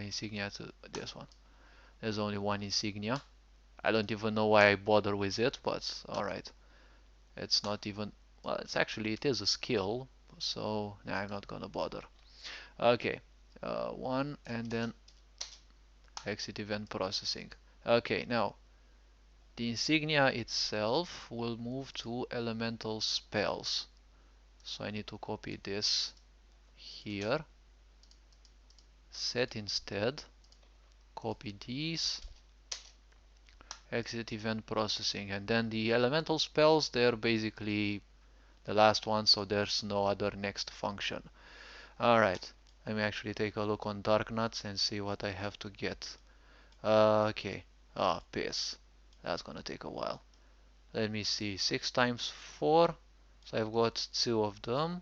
insignia to this one. There's only one insignia. I don't even know why I bother with it, but alright. It's not even, well, it is a skill, so nah, I'm not gonna bother. Okay, one, and then exit event processing. Okay, now the insignia itself will move to elemental spells. So I need to copy this here, set instead, copy these, exit event processing, and then the elemental spells, they're basically the last one, so there's no other next function. Alright, let me actually take a look on Dark Nuts and see what I have to get. Okay, piss. That's gonna take a while. Let me see, 6 times 4, so I've got 2 of them.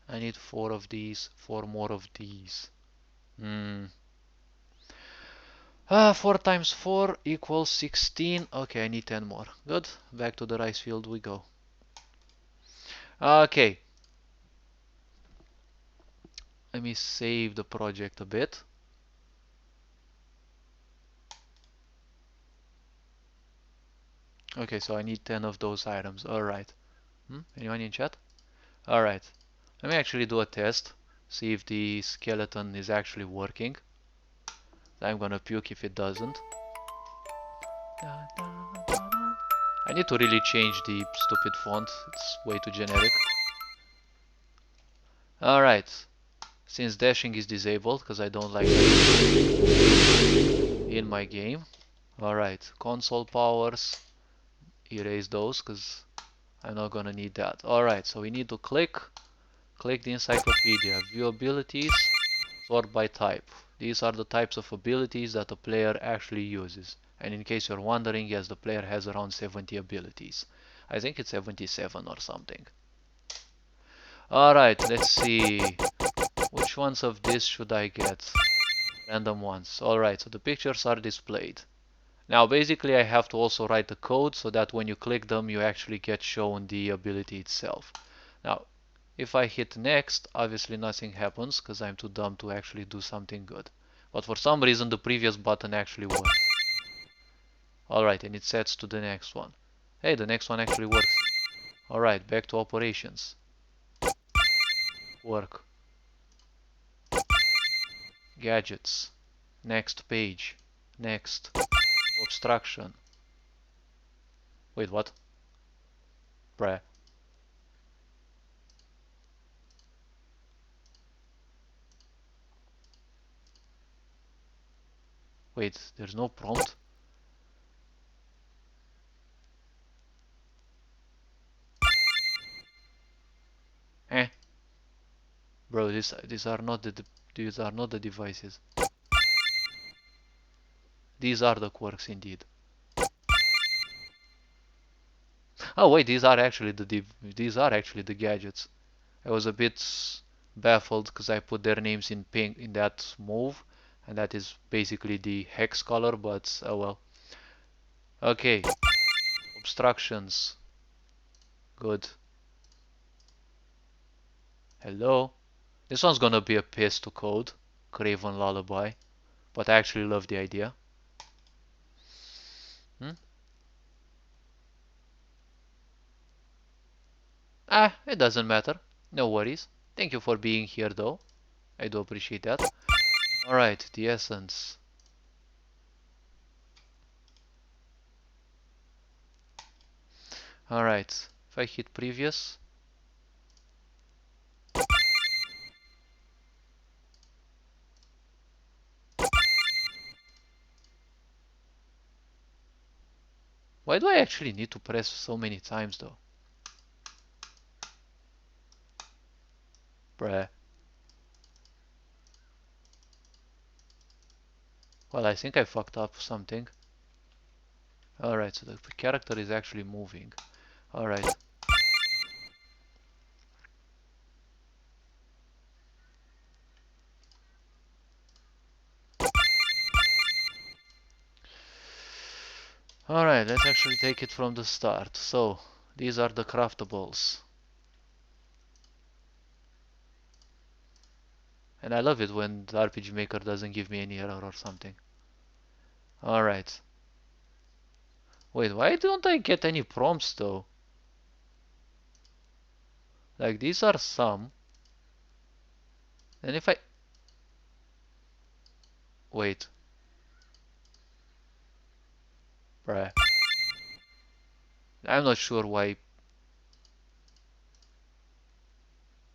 I need 4 of these, 4 more of these. 4 times 4 equals 16. Okay, I need 10 more. Good, back to the rice field we go. Okay. Let me save the project a bit. Okay, so I need 10 of those items. Alright. Anyone in chat? Alright. Let me actually do a test. See if the skeleton is actually working. I'm gonna puke if it doesn't. I need to really change the stupid font. It's way too generic. Alright. Since dashing is disabled, because I don't like that in my game. Alright. Console powers. Erase those, because I'm not gonna need that. Alright, so we need to click the encyclopedia. View abilities, sort by type. These are the types of abilities that a player actually uses. And in case you're wondering, yes, the player has around 70 abilities. I think it's 77 or something. Alright, let's see. Which ones of this should I get? Random ones. Alright, so the pictures are displayed. Now basically I have to also write the code so that when you click them you actually get shown the ability itself. Now if I hit next, obviously nothing happens because I'm too dumb to actually do something good. But for some reason the previous button actually works. Alright, and it sets to the next one. Hey, the next one actually works. Alright, back to operations. Work. Gadgets. Next page. Next. Obstruction. Wait, what? Bruh. Wait, there's no prompt? Eh? Bro, these are not the devices. These are the quirks indeed. Oh wait, these are actually the gadgets. I was a bit baffled because I put their names in pink in that move, and that is basically the hex color, but oh well. Okay, obstructions. Good. Hello. This one's gonna be a piss to code. Craven Lullaby, but I actually love the idea. It doesn't matter. No worries. Thank you for being here though. I do appreciate that. Alright, the essence. Alright, if I hit previous. Why do I actually need to press so many times though? Bruh. Well, I think I fucked up something. Alright, so the character is actually moving. Alright. Alright, let's actually take it from the start. So, these are the craftables. And I love it when the RPG Maker doesn't give me any error or something. Alright. Wait, why don't I get any prompts though? Like these are some. And if I... Wait. Bruh. I'm not sure why.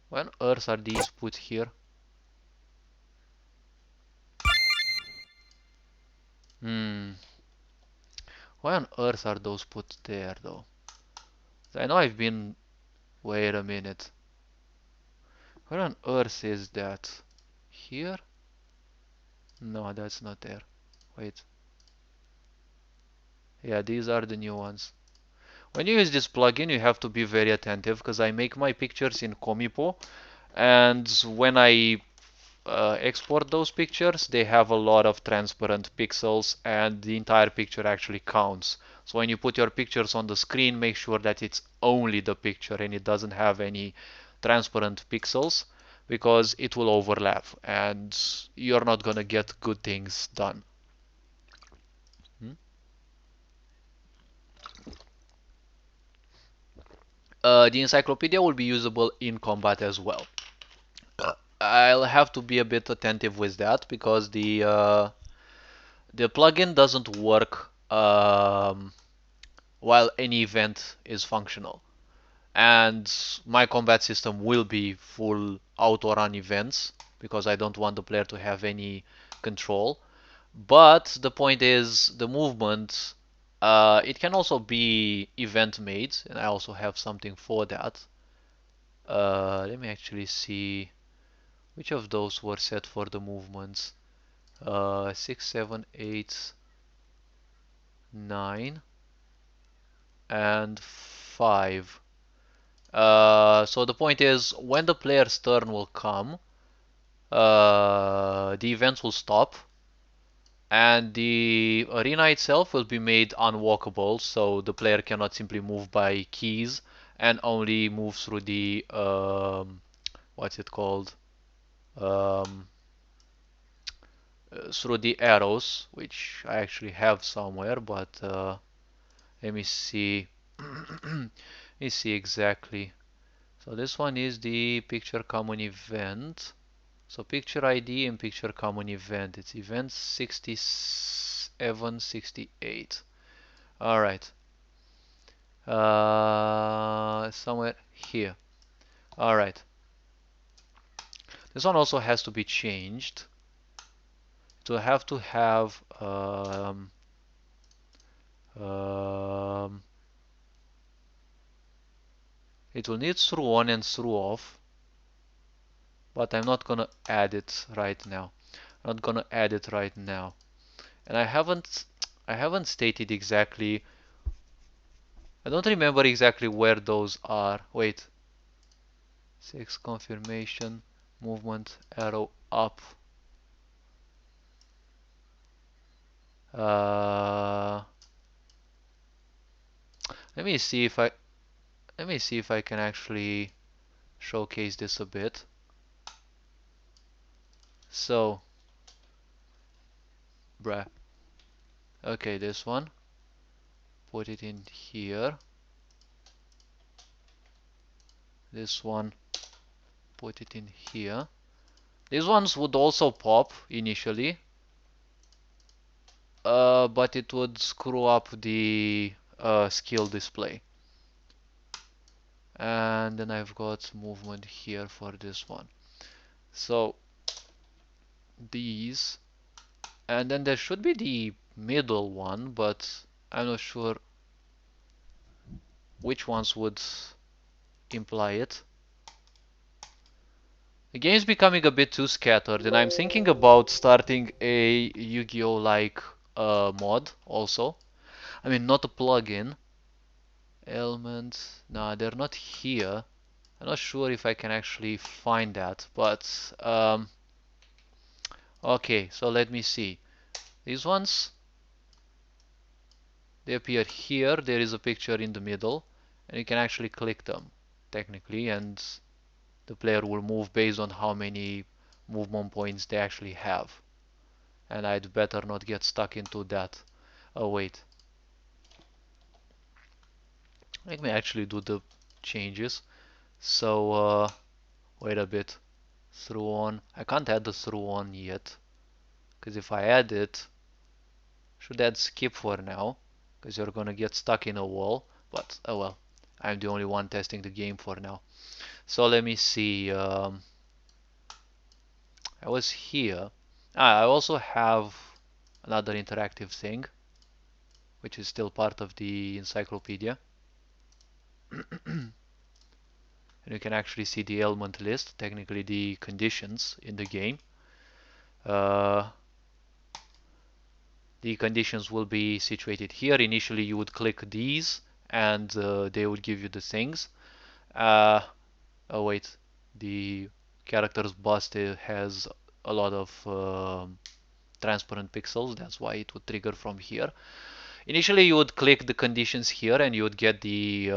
Why on earth are these put here? Hmm. Why on earth are those put there though? I know I've been... Wait a minute. Where on earth is that? Here? No, that's not there. Wait. Yeah, these are the new ones. When you use this plugin, you have to be very attentive because I make my pictures in Comipo, and when I export those pictures, they have a lot of transparent pixels and the entire picture actually counts. So when you put your pictures on the screen, make sure that it's only the picture and it doesn't have any transparent pixels because it will overlap and you're not gonna get good things done. Hmm? The encyclopedia will be usable in combat as well. I'll have to be a bit attentive with that because the plugin doesn't work while any event is functional. And my combat system will be full auto run events because I don't want the player to have any control. But the point is the movement, it can also be event made, and I also have something for that. Let me actually see which of those were set for the movements. 6, 7, 8, 9, and 5. So the point is, when the player's turn will come, the events will stop, and the arena itself will be made unwalkable, so the player cannot simply move by keys and only move through the what's it called? Um, through the arrows, which I actually have somewhere, but let me see. Let me see exactly. So this one is the picture common event. So picture ID and picture common event. It's event 6768. All right. Somewhere here. All right. This one also has to be changed. To have to have it will need through on and through off, but I'm not gonna add it right now. I'm not gonna add it right now. And I haven't stated exactly. I don't remember exactly where those are. Wait. 6 confirmation movement arrow up. Uh, let me see if I can actually showcase this a bit. So, bruh. Okay, this one. Put it in here. This one. Put it in here. These ones would also pop initially, but it would screw up the skill display. And then I've got movement here for this one. So these, and then there should be the middle one, but I'm not sure which ones would imply it. The game's becoming a bit too scattered, and I'm thinking about starting a Yu-Gi-Oh! Like mod also. I mean, not a plugin. Elements, nah, they're not here. I'm not sure if I can actually find that, but okay, so let me see. These ones, they appear here. There is a picture in the middle, and you can actually click them technically, and the player will move based on how many movement points they actually have. And I'd better not get stuck into that. Oh wait, let me actually do the changes. So wait a bit, through on. I can't add the through on yet, because if I add it, should add skip for now, because you're gonna get stuck in a wall. But oh well, I'm the only one testing the game for now. So let me see. I was here. I also have another interactive thing, which is still part of the encyclopedia. And you can actually see the element list, technically the conditions in the game. Uh, the conditions will be situated here. Initially you would click these and they would give you the things. Oh wait, the character's bust has a lot of transparent pixels, that's why it would trigger from here. Initially you would click the conditions here and you would get the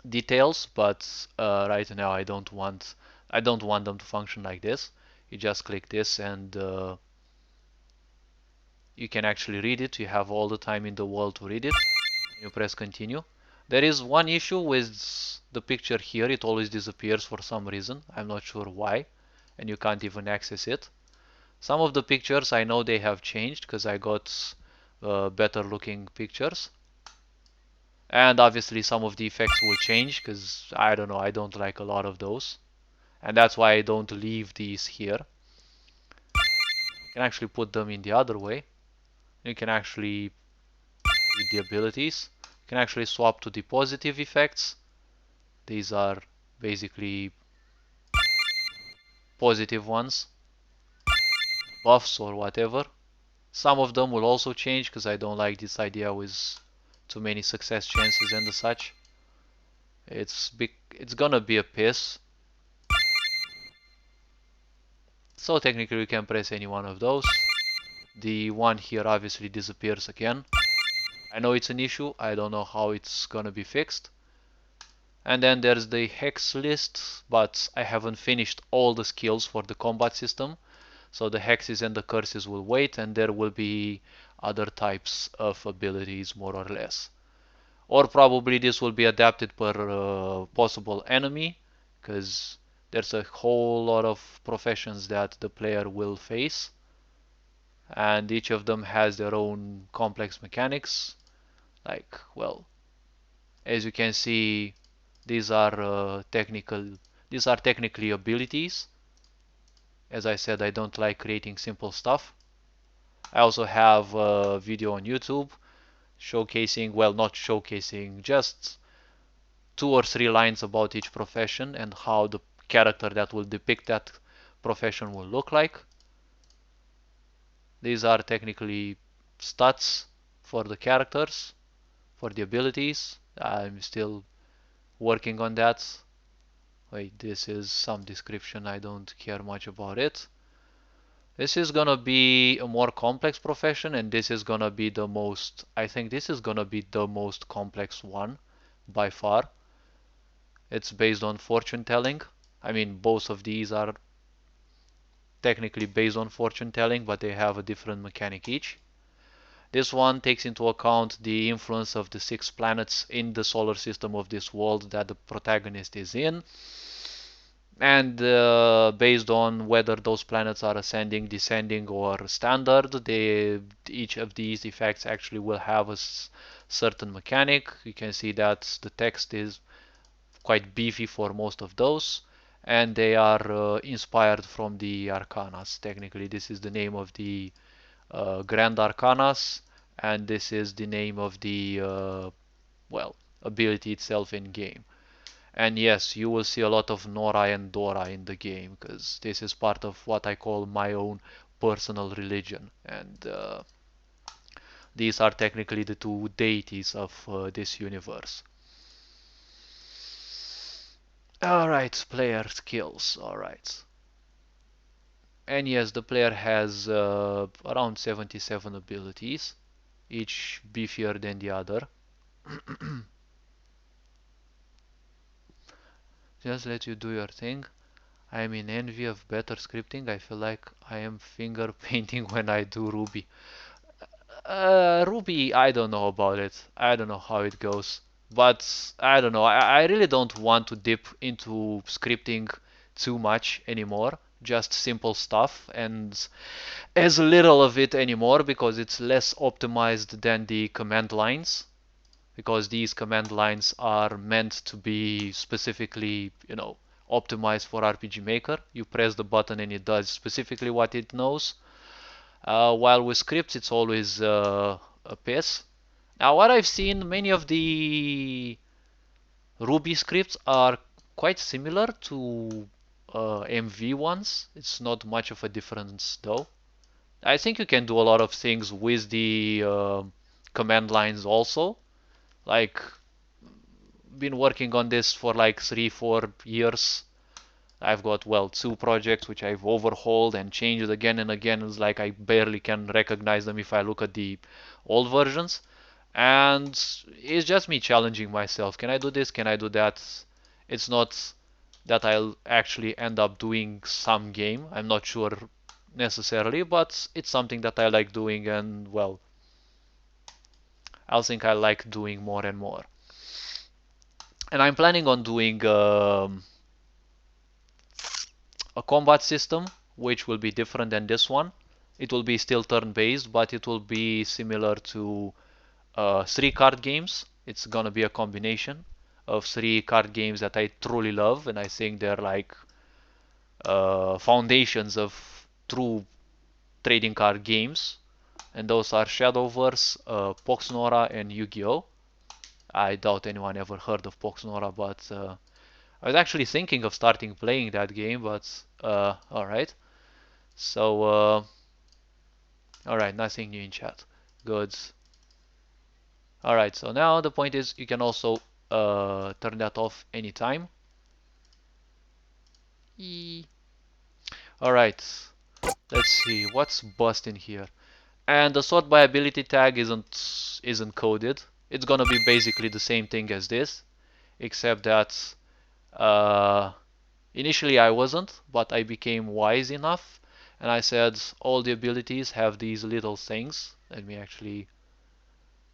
details, but right now I don't want them to function like this. You just click this and you can actually read it. You have all the time in the world to read it. You press continue. There is one issue with the picture here. It always disappears for some reason. I'm not sure why, and you can't even access it. Some of the pictures I know they have changed because I got better looking pictures. And obviously some of the effects will change because I don't know, I don't like a lot of those. And that's why I don't leave these here. You can actually put them in the other way. You can actually read the abilities. You can actually swap to the positive effects. These are basically positive ones, buffs or whatever. Some of them will also change because I don't like this idea with too many success chances and the such. It's gonna be a piss. So technically we can press any one of those. The one here obviously disappears again. I know it's an issue, I don't know how it's gonna be fixed. And then there's the hex list, but I haven't finished all the skills for the combat system. So the hexes and the curses will wait, and there will be other types of abilities more or less. Or probably this will be adapted per possible enemy, because there's a whole lot of professions that the player will face, and each of them has their own complex mechanics. Like, well, as you can see, these are technically abilities. As I said, I don't like creating simple stuff. I also have a video on YouTube showcasing, well, not showcasing, just 2 or 3 lines about each profession and how the character that will depict that profession will look like. These are technically stats for the characters, for the abilities. I'm still working on that. Wait, this is some description, I don't care much about it. This is gonna be a more complex profession, and this is gonna be the most, I think this is gonna be the most complex one by far. It's based on fortune telling. I mean, both of these are technically based on fortune telling, but they have a different mechanic each. This one takes into account the influence of the 6 planets in the solar system of this world that the protagonist is in, and based on whether those planets are ascending, descending, or standard, each of these effects actually will have a certain mechanic. You can see that the text is quite beefy for most of those, and they are inspired from the arcanas. Technically, this is the name of the grand arcanas, and this is the name of the well, ability itself in game. And yes, you will see a lot of Nora and Dora in the game, because this is part of what I call my own personal religion. And these are technically the 2 deities of this universe. Alright, player skills. Alright. And yes, the player has around 77 abilities, each beefier than the other. Just let you do your thing. I'm in envy of better scripting. I feel like I am finger painting when I do Ruby. Ruby, I don't know about it. I don't know how it goes. But I don't know. I really don't want to dip into scripting too much anymore. Just simple stuff and as little of it anymore because it's less optimized than the command lines. Because these command lines are meant to be specifically, optimized for RPG Maker. You press the button and it does specifically what it knows. While with scripts, it's always a piss. Now, what I've seen, many of the Ruby scripts are quite similar to MV ones. It's not much of a difference though. I think you can do a lot of things with the command lines also. Like, been working on this for like 3-4 years. I've got, well, 2 projects which I've overhauled and changed again and again. It's like I barely can recognize them if I look at the old versions. And it's just me challenging myself. Can I do this? Can I do that? It's not that I'll actually end up doing some game. I'm not sure necessarily, but it's something that I like doing, and well, I think I like doing more and more. And I'm planning on doing a combat system which will be different than this one. It will be still turn-based, but it will be similar to 3 card games. It's gonna be a combination of 3 card games that I truly love, and I think they're like foundations of true trading card games. And those are Shadowverse, Poxnora, and Yu-Gi-Oh! I doubt anyone ever heard of Poxnora, but I was actually thinking of starting playing that game, but alright. So, alright, nothing new in chat. Good. Alright, so now the point is you can also turn that off anytime. Alright, let's see, what's bust in here? And the sort by ability tag isn't coded. It's gonna be basically the same thing as this, except that uh, initially I wasn't, but I became wise enough, and I said all the abilities have these little things. Let me actually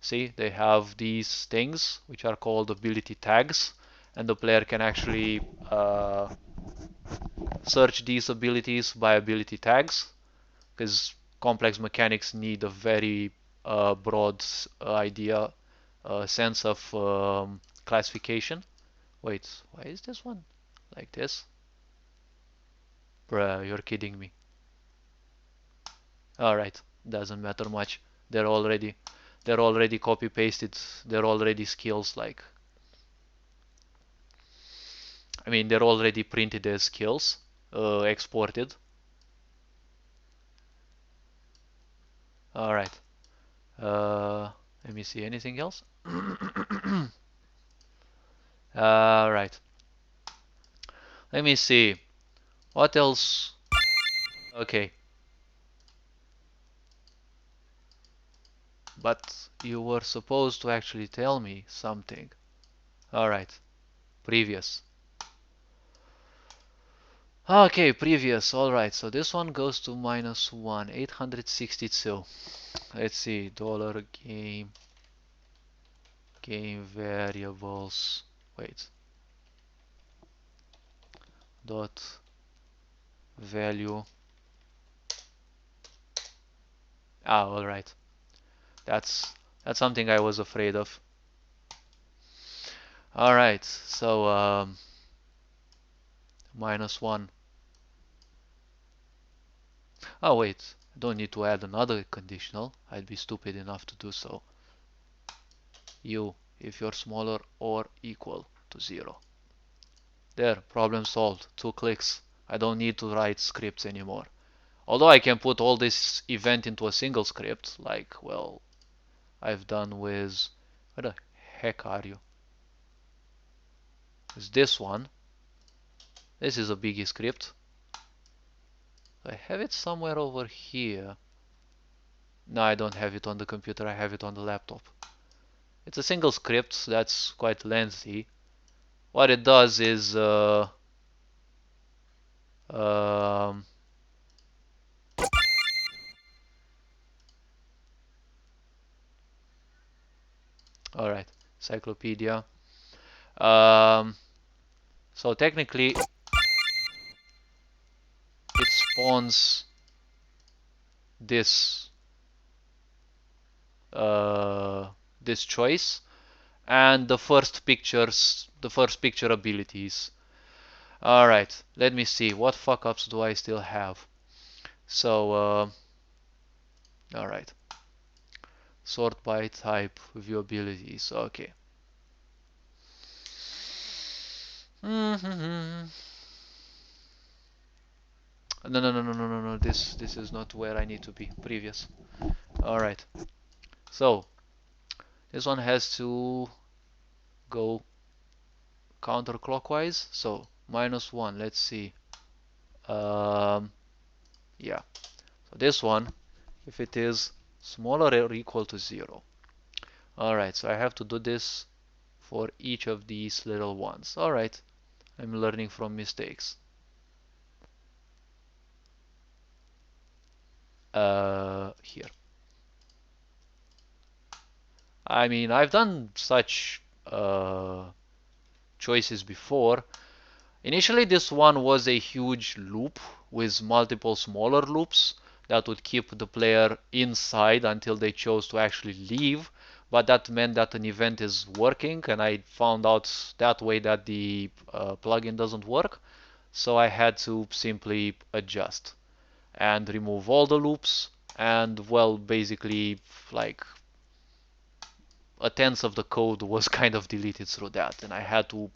see. They have these things which are called ability tags, and the player can actually search these abilities by ability tags, because complex mechanics need a very broad idea, sense of classification. Wait, why is this one like this? Bruh, you're kidding me. Alright, doesn't matter much. They're already they're already copy pasted. They're already skills like, I mean, they're already printed as skills, exported. Alright. Let me see, anything else? Alright. Let me see. What else? Okay. But you were supposed to actually tell me something. Alright. Previous. Okay, previous. Alright, so this one goes to -1, 862. Let's see, dollar game variables. Wait. Dot value. Ah, alright. That's something I was afraid of. Alright, so -1. Oh wait, I don't need to add another conditional. I'd be stupid enough to do so. You, if you're smaller or equal to 0. There, problem solved. 2 clicks. I don't need to write scripts anymore. Although I can put all this event into a single script, like, well, I've done with... Where the heck are you? It's this one. This is a biggie script. I have it somewhere over here. No, I don't have it on the computer, I have it on the laptop. It's a single script that's quite lengthy. What it does is Um, all right, Encyclopedia. Um, so technically, it spawns this uh, this choice and the first picture abilities. All right, let me see. What fuck ups do I still have? So, all right, sort by type, view abilities. Okay. No, no, no, no, no, no, no. This is not where I need to be. Previous. All right. So this one has to go counterclockwise. So -1. Let's see. Um, yeah. So this one, if it is smaller or equal to 0. All right. So I have to do this for each of these little ones. All right. I'm learning from mistakes. Here. I mean, I've done such choices before. Initially, this one was a huge loop with multiple smaller loops that would keep the player inside until they chose to actually leave. But that meant that an event is working, and I found out that way that the plugin doesn't work. So I had to simply adjust and remove all the loops, and well, basically like a tenth of the code was kind of deleted through that, and I had to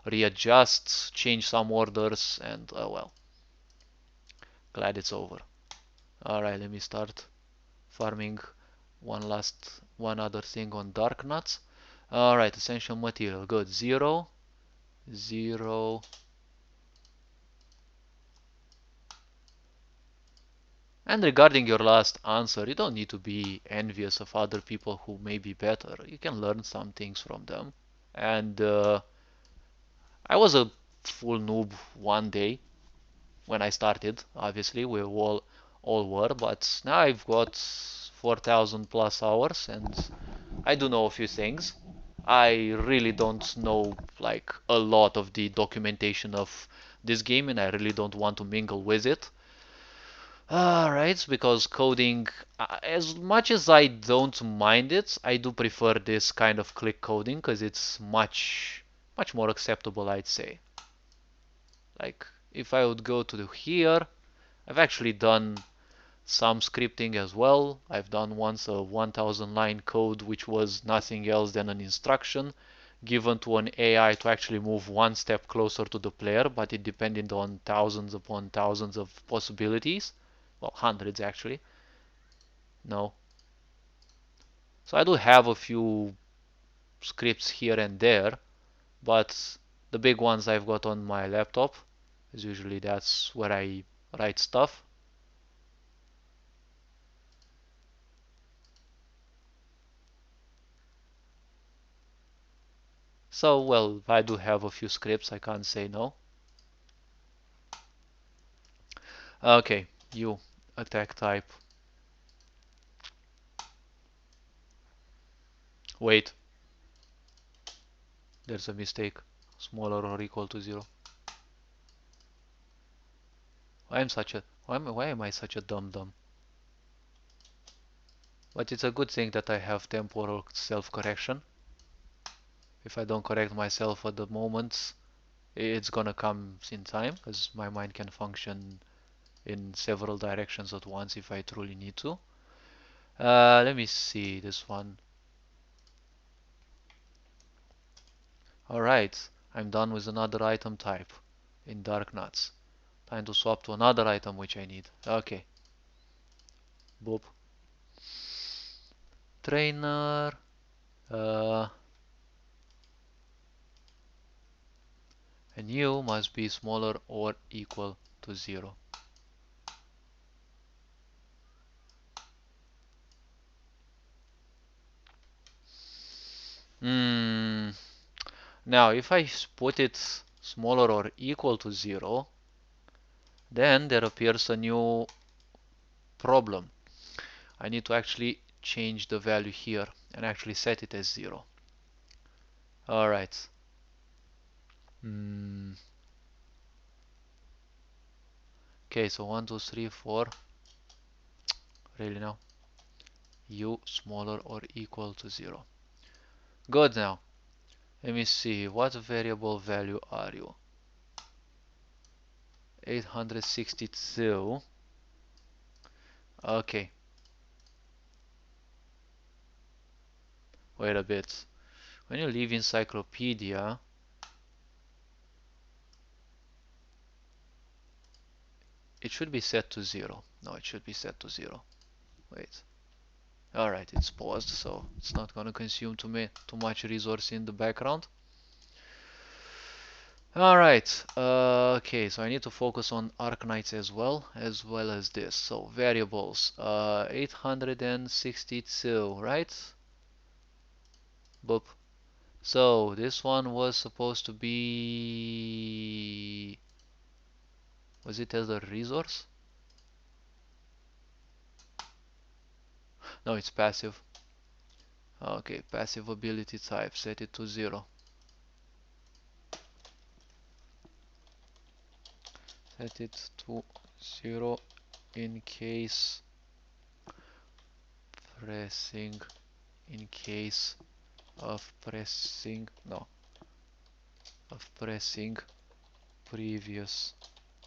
readjust, change some orders, and well, glad it's over. All right, let me start farming one other thing on dark nuts. All right, essential material, good. 0, 0. And regarding your last answer, you don't need to be envious of other people who may be better. You can learn some things from them. And I was a full noob one day when I started. Obviously, we all were, but now I've got 4,000 plus hours, and I do know a few things. I really don't know like a lot of the documentation of this game, and I really don't want to mingle with it. Right, because coding, as much as I don't mind it, I do prefer this kind of click coding because it's much more acceptable, I'd say. Like if I would go to here, I've actually done some scripting as well. I've done once a 1000 line code which was nothing else than an instruction given to an AI to actually move one step closer to the player, but it depended on thousands upon thousands of possibilities. Well, hundreds actually. No. So I do have a few scripts here and there, but the big ones I've got on my laptop, is usually that's where I write stuff. So, well, I do have a few scripts, I can't say no. Okay, you, attack type. Wait, there's a mistake. Smaller or equal to 0. Why am I such a dum dum? But it's a good thing that I have temporal self-correction. If I don't correct myself at the moment, it's gonna come in time, because my mind can function in several directions at once if I truly need to. Let me see this one. Alright, I'm done with another item type in dark nuts. Time to swap to another item which I need. Okay. Boop. Trainer. Uh, and you must be smaller or equal to 0. Hmm. Now, if I put it smaller or equal to 0, Then there appears a new problem. I need to actually change the value here and actually set it as 0. Alright. Okay, so 1, 2, 3, 4. Really now? U smaller or equal to 0. Good now. Let me see. What variable value are you? 862. Okay. Wait a bit. When you leave Encyclopedia, it should be set to 0. No, it should be set to 0. Wait. Alright, it's paused, so it's not gonna consume too much resource in the background. Alright, okay, so I need to focus on Arknights as well as this. So variables, 862, right? Boop. So this one was supposed to be... Was it as a resource? No, it's passive. Okay, passive ability type, set it to 0. Set it to 0 in case pressing, in case of pressing, no, of pressing previous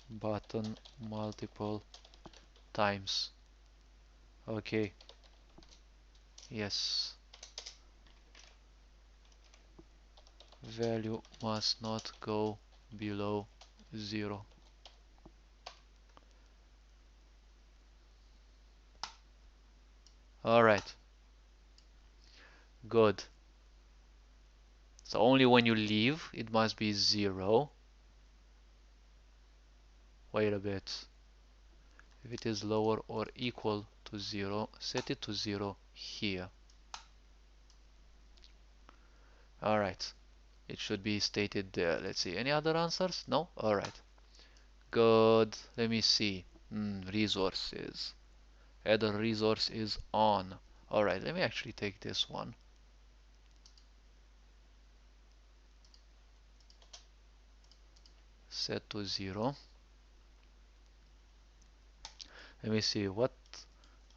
button multiple times. Okay, yes. Value must not go below 0. Alright, good. So only when you leave it must be 0. Wait a bit. If it is lower or equal to 0, set it to 0 here. Alright, it should be stated there. Let's see, any other answers? No? Alright. Good. Let me see. Resources. Add a resource is on. Alright, let me actually take this one. Set to 0. Let me see, what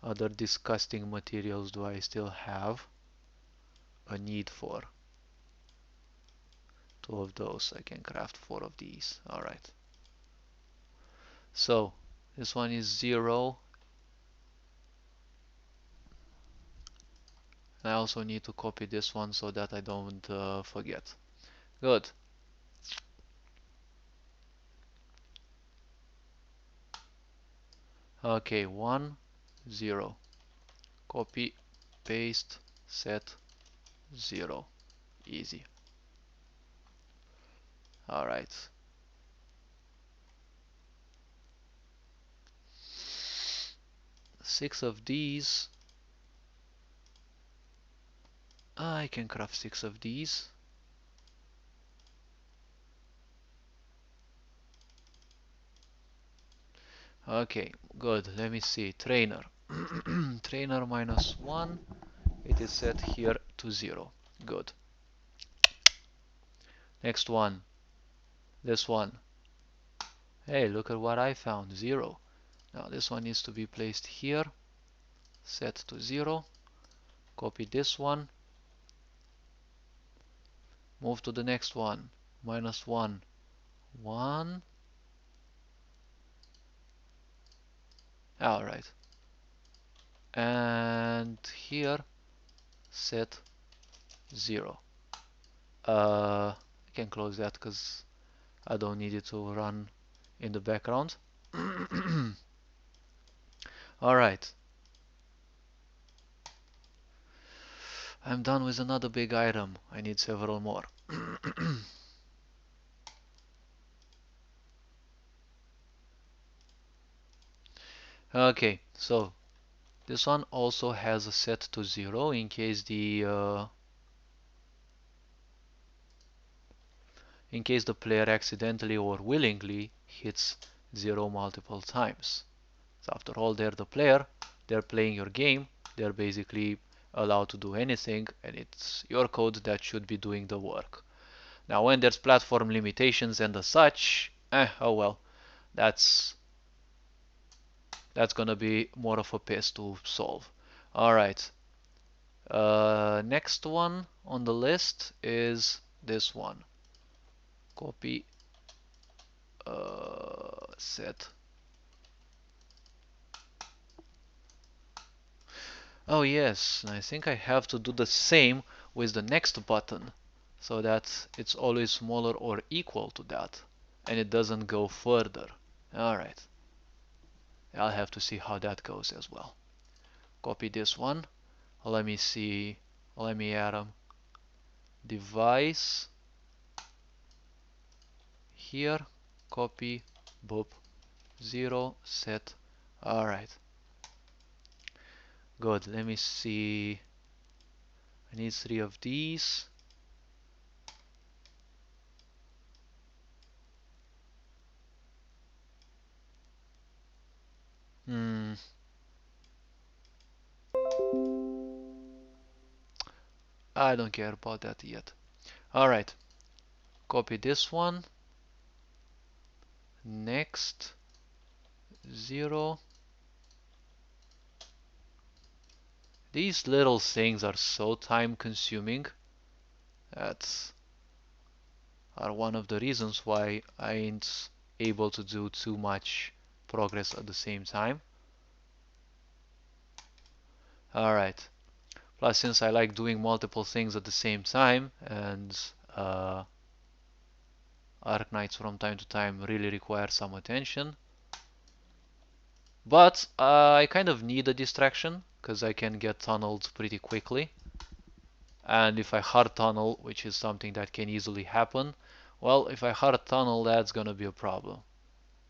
other disgusting materials do I still have a need for? 2 of those. I can craft 4 of these. Alright. So, this one is 0. And I also need to copy this one so that I don't forget. Good. Okay, 1, 0. Copy, paste, set, 0. Easy. Alright. Six of these. I can craft 6 of these. Okay, good. Let me see. Trainer. Trainer -1. It is set here to 0. Good. Next one. This one. Hey, look at what I found. 0. Now this one needs to be placed here. Set to 0. Copy this one. Move to the next one. -1. 1. Alright. And here set 0. I can close that because I don't need it to run in the background. Alright. I'm done with another big item. I need several more. Okay, so this one also has a set to 0 in case the player accidentally or willingly hits 0 multiple times. So after all, they're the player, they're playing your game, they're basically allowed to do anything, and it's your code that should be doing the work. Now when there's platform limitations and the such, oh well, that's gonna be more of a piss to solve. Alright, next one on the list is this one. Copy, set. Oh yes, I think I have to do the same with the next button so that it's always smaller or equal to that and it doesn't go further. Alright, I'll have to see how that goes as well. Copy this one. Let me see, let me add a device here, copy, boop, 0, set. Alright, good. Let me see, I need 3 of these. I don't care about that yet. Alright, copy this one, next, 0. These little things are so time consuming. That's are one of the reasons why I ain't able to do too much progress at the same time. Alright, plus since I like doing multiple things at the same time, and Arknights from time to time really require some attention. But I kind of need a distraction, because I can get tunneled pretty quickly. And if I hard tunnel, which is something that can easily happen, well, if I hard tunnel, that's gonna be a problem.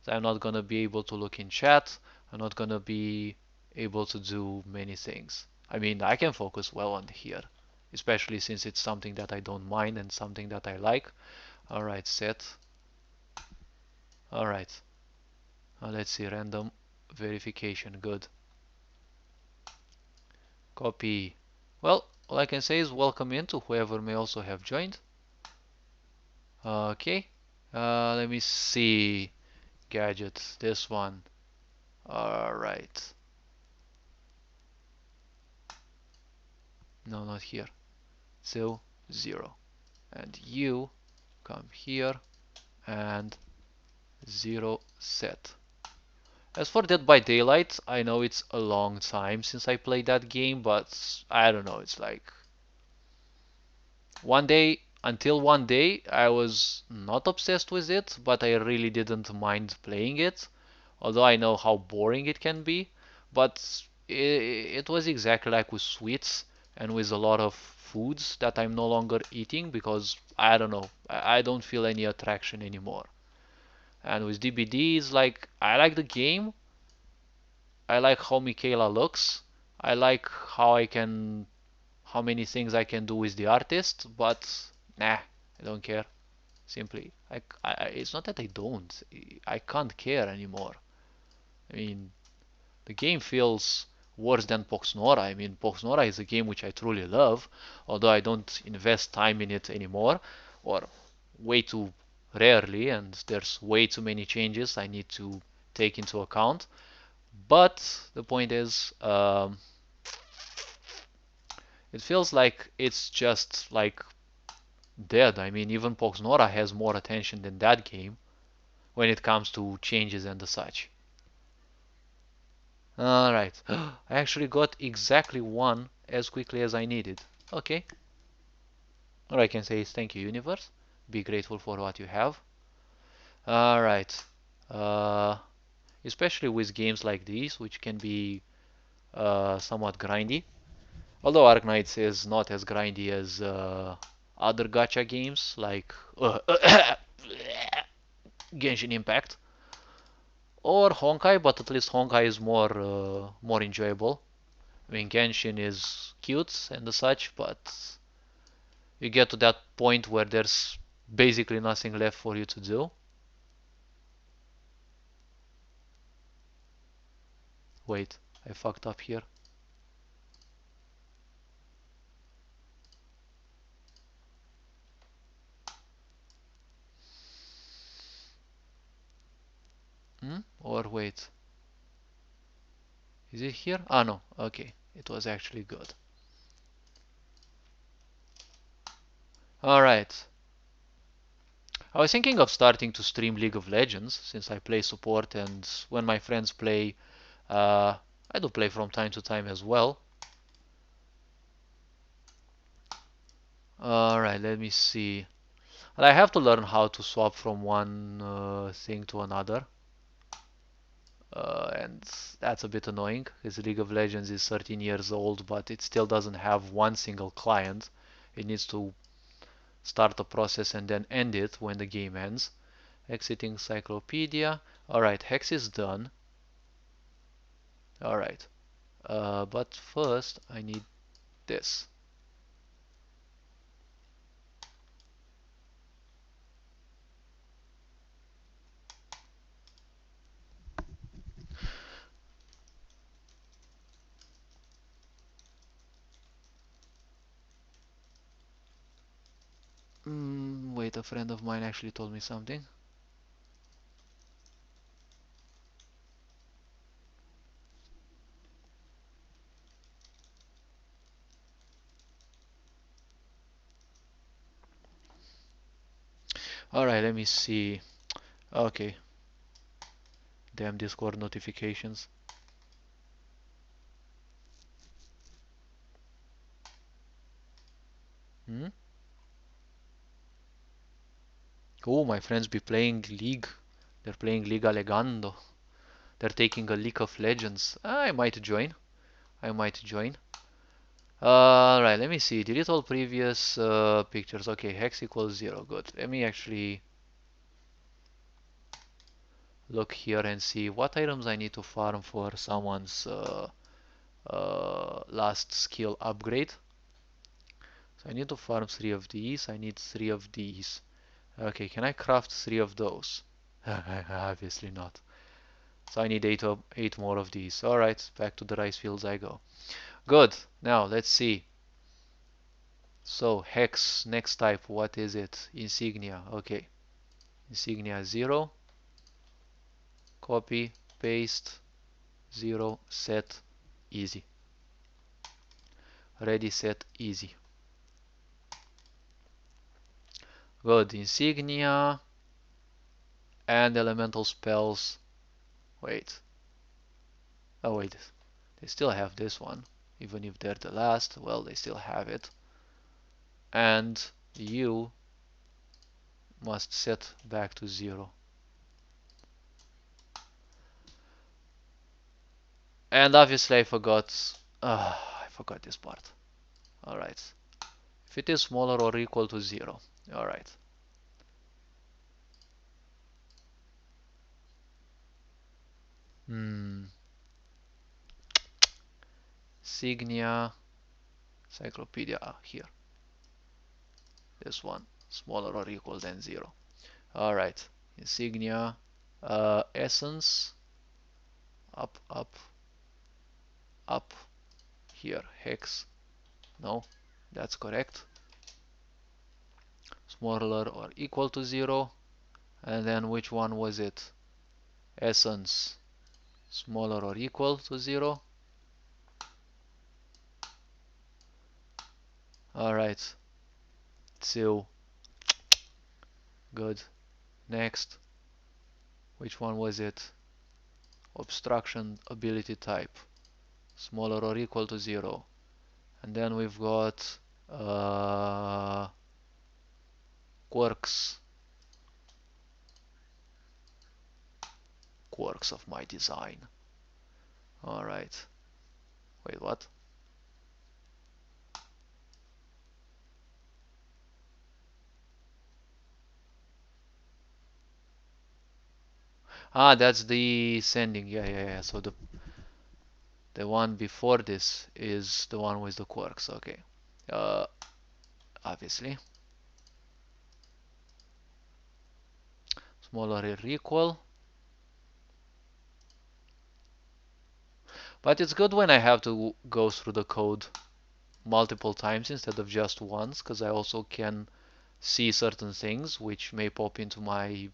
So I'm not gonna be able to look in chat, I'm not gonna be able to do many things. I mean, I can focus well on here, especially since it's something that I don't mind and something that I like. Alright, set. Alright, let's see, random verification, good. Copy. Well, all I can say is welcome in to whoever may also have joined. Okay, let me see. Gadgets, this one. Alright. No, not here. So, 0. And you come here and 0 set. As for Dead by Daylight, I know it's a long time since I played that game, but I don't know, it's like until one day I was not obsessed with it, but I really didn't mind playing it, although I know how boring it can be. But it was exactly like with sweets and with a lot of foods that I'm no longer eating because I don't know, I don't feel any attraction anymore. And with DBDs, like I like the game, I like how Michaela looks, I like how many things I can do with the artist, but nah, I don't care. Simply, it's not that I don't, I can't care anymore. I mean, the game feels worse than Poxnora. I mean, Poxnora is a game which I truly love, although I don't invest time in it anymore, or way too rarely, and there's way too many changes I need to take into account. But the point is, it feels like it's just like dead. I mean, even Poxnora has more attention than that game when it comes to changes and the such. Alright, I actually got exactly one as quickly as I needed. Okay. All I can say is thank you, universe. Be grateful for what you have. Alright. Uh, Especially with games like these, which can be somewhat grindy. Although Arknights is not as grindy as other gacha games like Genshin Impact or Honkai, but at least Honkai is more enjoyable. I mean, Genshin is cute and the such, but you get to that point where there's basically nothing left for you to do. Wait, I fucked up here. Or wait, is it here? Ah, no. Okay, it was actually good. Alright. I was thinking of starting to stream League of Legends since I play support, and when my friends play, I do play from time to time as well. Alright, let me see. Well, I have to learn how to swap from one thing to another. And that's a bit annoying because League of Legends is 13 years old, but it still doesn't have one single client. It needs to start the process and then end it when the game ends. Exit Encyclopedia. Alright, Hex is done. Alright, but first I need this. Wait, a friend of mine actually told me something. Alright, let me see. Okay, damn Discord notifications. Hmm? Oh, my friends be playing League. They're playing Liga Legando. They're taking a League of Legends. I might join. I might join. Alright, let me see. Delete all previous pictures. Okay, hex equals 0. Good. Let me actually look here and see what items I need to farm for someone's last skill upgrade. So I need to farm 3 of these. I need 3 of these. Okay, can I craft 3 of those? Obviously not. So I need 8 more of these. Alright, back to the rice fields I go. Good. Now let's see. So hex, next type, what is it? Insignia. Okay. Insignia 0. Copy, paste, 0, set, easy. Ready, set, easy. Good. Insignia and elemental spells. Wait. Oh wait. They still have this one. Even if they're the last, well, they still have it. And you must set back to 0. And obviously I forgot this part. Alright. If it is smaller or equal to 0. Alright. Signia, Encyclopedia, here. This one, smaller or equal than 0. Alright. Insignia, essence, up, up, up, here, hex. No, that's correct. Smaller or equal to 0. And then which one was it? Essence, smaller or equal to 0. Alright, 2. Good. Next. Which one was it? Obstruction ability type. Smaller or equal to 0. And then we've got quirks. Quirks of my design. Alright. Wait, what? Ah, that's the sending. Yeah. So the one before this is the one with the quirks. Okay. Uh, Obviously. Smaller or equal. But it's good when I have to go through the code multiple times instead of just once, because I also can see certain things which may pop into my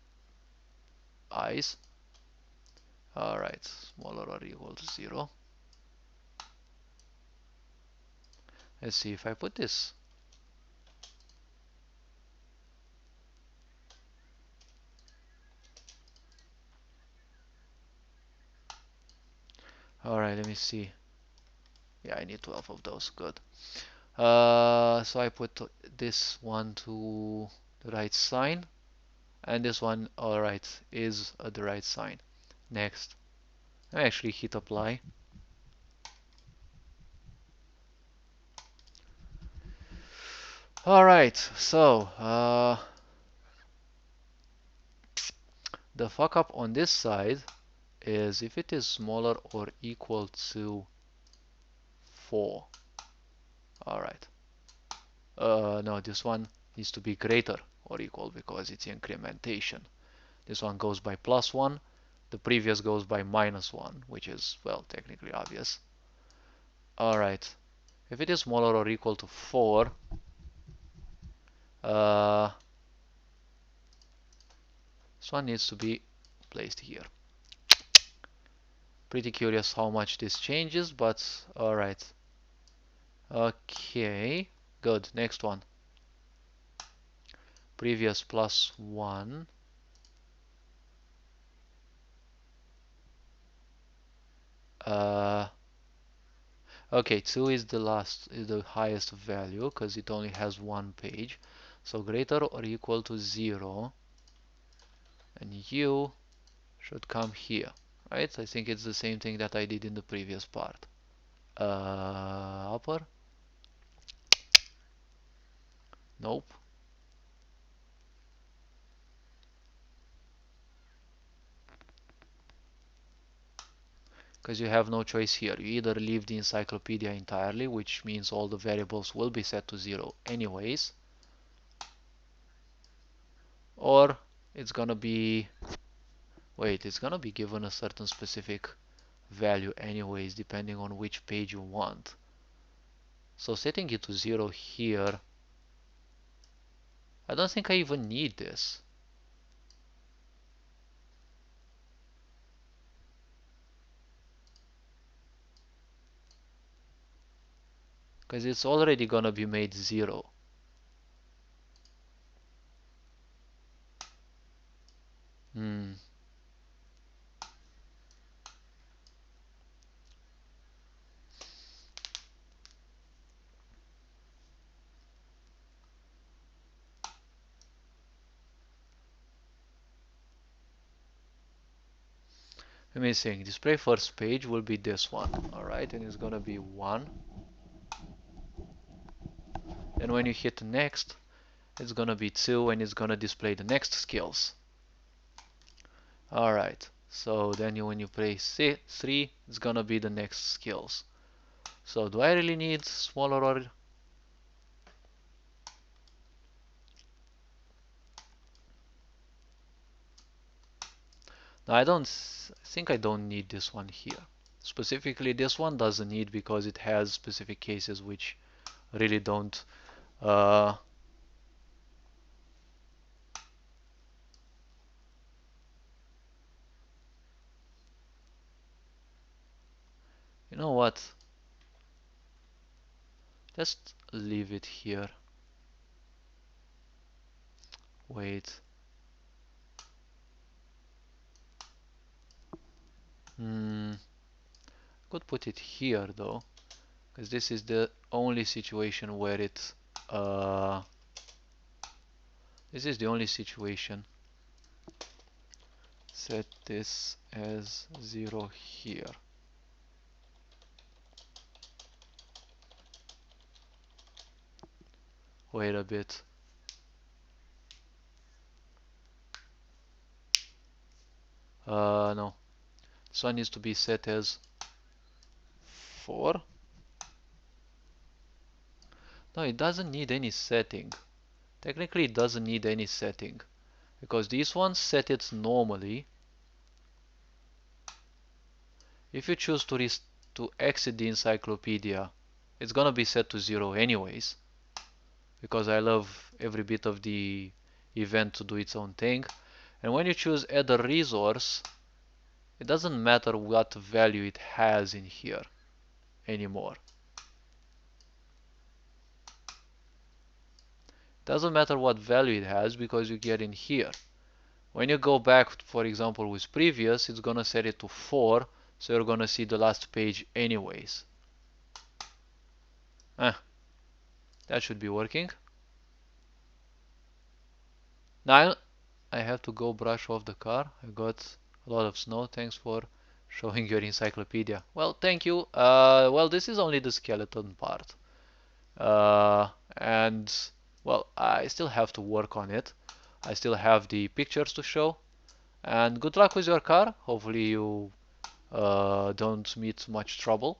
eyes. Alright, smaller or equal to 0. Let's see if I put this. Alright, let me see. Yeah, I need 12 of those. Good. So I put this one to the right sign, and this one, alright, is at the right sign. Next, I actually hit apply. Alright, so the fuck up on this side is if it is smaller or equal to 4. Alright. No, this one needs to be greater or equal because it's incrementation. This one goes by +1, the previous goes by -1, which is, well, technically obvious. Alright, if it is smaller or equal to 4, this one needs to be placed here. Pretty curious how much this changes, but alright. Okay, good. Next one. Previous +1. Okay, 2 is the highest value because it only has one page. So greater or equal to 0, and U should come here, right? I think it's the same thing that I did in the previous part. Upper? Nope. Because you have no choice here. You either leave the encyclopedia entirely, which means all the variables will be set to 0 anyways, or it's gonna be, wait, it's gonna be given a certain specific value anyways, depending on which page you want. So setting it to 0 here, I don't think I even need this. Because it's already gonna be made 0. Hmm. Let me think. Display first page will be this one, alright, and it's gonna be 1. Then when you hit next, it's gonna be 2, and it's gonna display the next skills. Alright, so then when you press 3, it's gonna be the next skills. So do I really need smaller or... No, I don't think I don't need this one here. Specifically, this one doesn't need because it has specific cases which really don't you know what? Just leave it here. Wait. Could put it here though, because this is the only situation where it this is the only situation. Set this as 0 here. Wait a bit. No. This one needs to be set as 4. No, it doesn't need any setting. Technically, it doesn't need any setting because these ones set it normally. If you choose to to exit the encyclopedia, it's gonna be set to 0 anyways, because I love every bit of the event to do its own thing. And when you choose add a resource, it doesn't matter what value it has in here anymore. Doesn't matter what value it has because you get in here. When you go back, for example, with previous, it's gonna set it to 4, so you're gonna see the last page anyways. Ah, that should be working. Now I have to go brush off the car. I got a lot of snow. Thanks for showing your encyclopedia. Well, thank you. Well, this is only the skeleton part. And well, I still have to work on it. I still have the pictures to show. And good luck with your car. Hopefully you don't meet much trouble.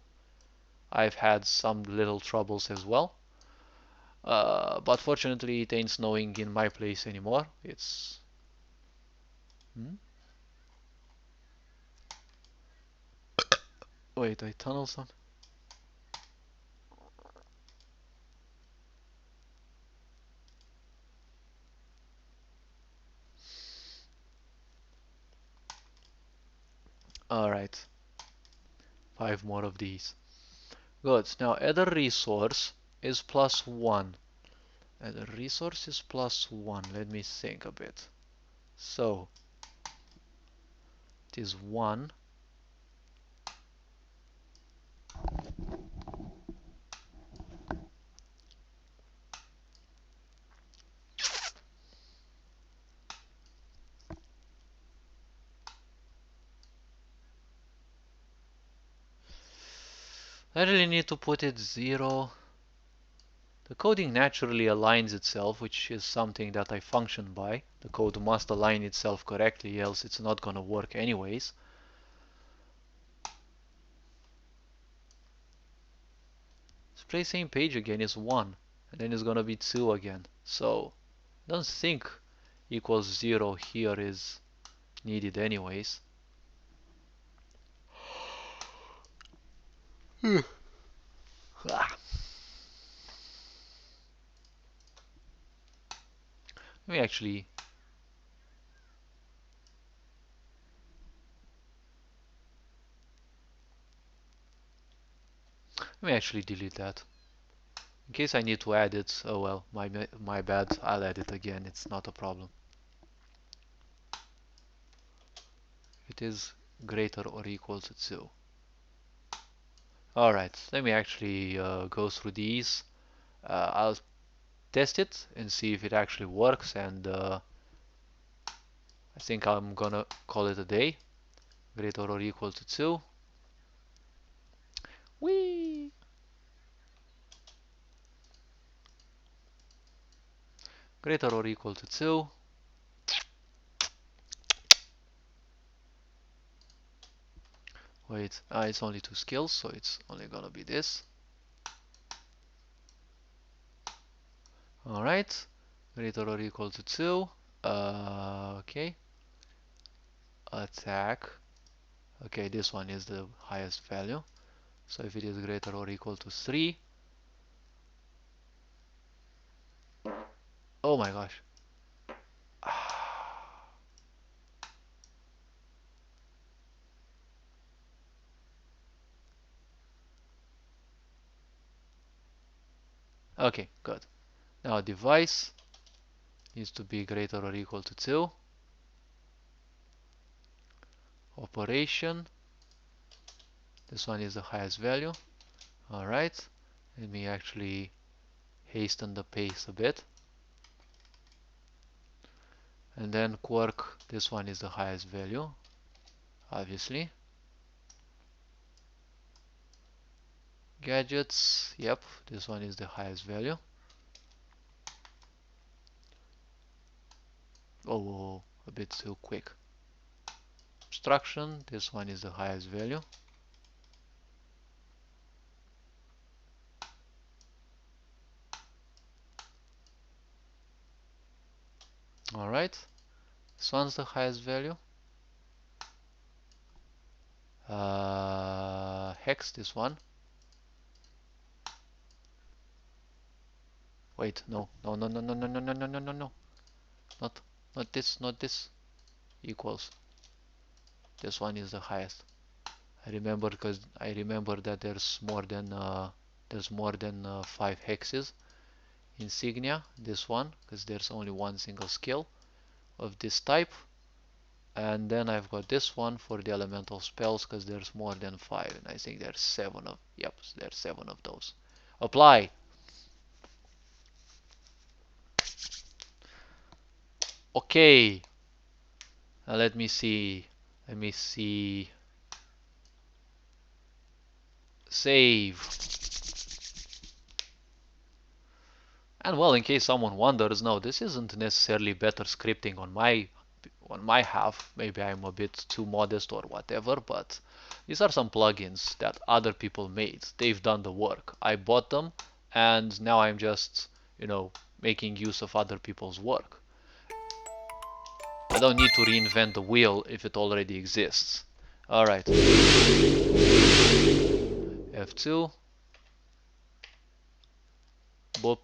I've had some little troubles as well. But fortunately it ain't snowing in my place anymore. It's... Hmm? Wait, I tunnel some? Alright. 5 more of these. Good. Now add a resource is +1. Add a resource is +1. Let me think a bit. So it is 1. I really need to put it 0. The coding naturally aligns itself, which is something that I function by. The code must align itself correctly, else it's not gonna work anyways. Display same page again is 1, and then it's gonna be 2 again. So I don't think equals 0 here is needed anyways. Let me actually delete that. In case I need to add it, oh well, my bad, I'll add it again, it's not a problem. It is greater or equal to 2. Alright, let me actually go through these. I'll test it and see if it actually works, and I think I'm gonna call it a day. Greater or equal to 2. Whee! Greater or equal to 2. Wait, it's only 2 skills, so it's only gonna be this. Alright, greater or equal to 2. Okay. Attack. Okay, this one is the highest value. So if it is greater or equal to 3. Oh my gosh. Okay, good. Now device needs to be greater or equal to 2. Operation. This one is the highest value. Alright. Let me actually hasten the pace a bit. And then quirk, this one is the highest value, obviously. Gadgets, yep, this one is the highest value. Oh, a bit too quick. Abstraction, this one is the highest value. Alright, this one's the highest value. hex, this one. Wait, no, no, no, no, no, no, no, no, no, no, no, no. Not this, not this. Equals. This one is the highest. I remember because I remember that there's more than 5 hexes. Insignia, this one, because there's only one single skill of this type. And then I've got this one for the elemental spells because there's more than 5, and I think there's 7 of, yep, there's 7 of those. Apply. Okay. Now let me see. Let me see. Save. And well, in case someone wonders, no, this isn't necessarily better scripting on my half. Maybe I'm a bit too modest or whatever, but these are some plugins that other people made. They've done the work. I bought them, and now I'm just, making use of other people's work. I don't need to reinvent the wheel if it already exists. Alright. F2. Boop.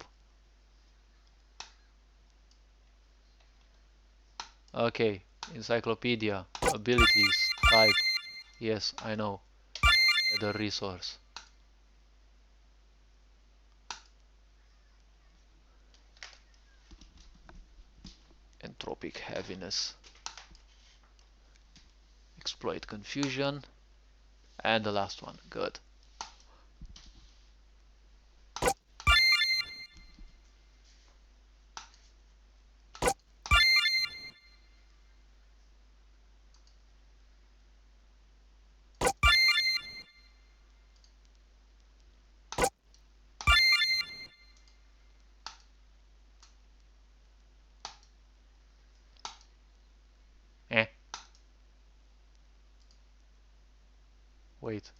Okay. Encyclopedia. Abilities. Type. Yes, I know. The resource. Entropic heaviness. Exploit confusion. And the last one. Good. Eh. Wait.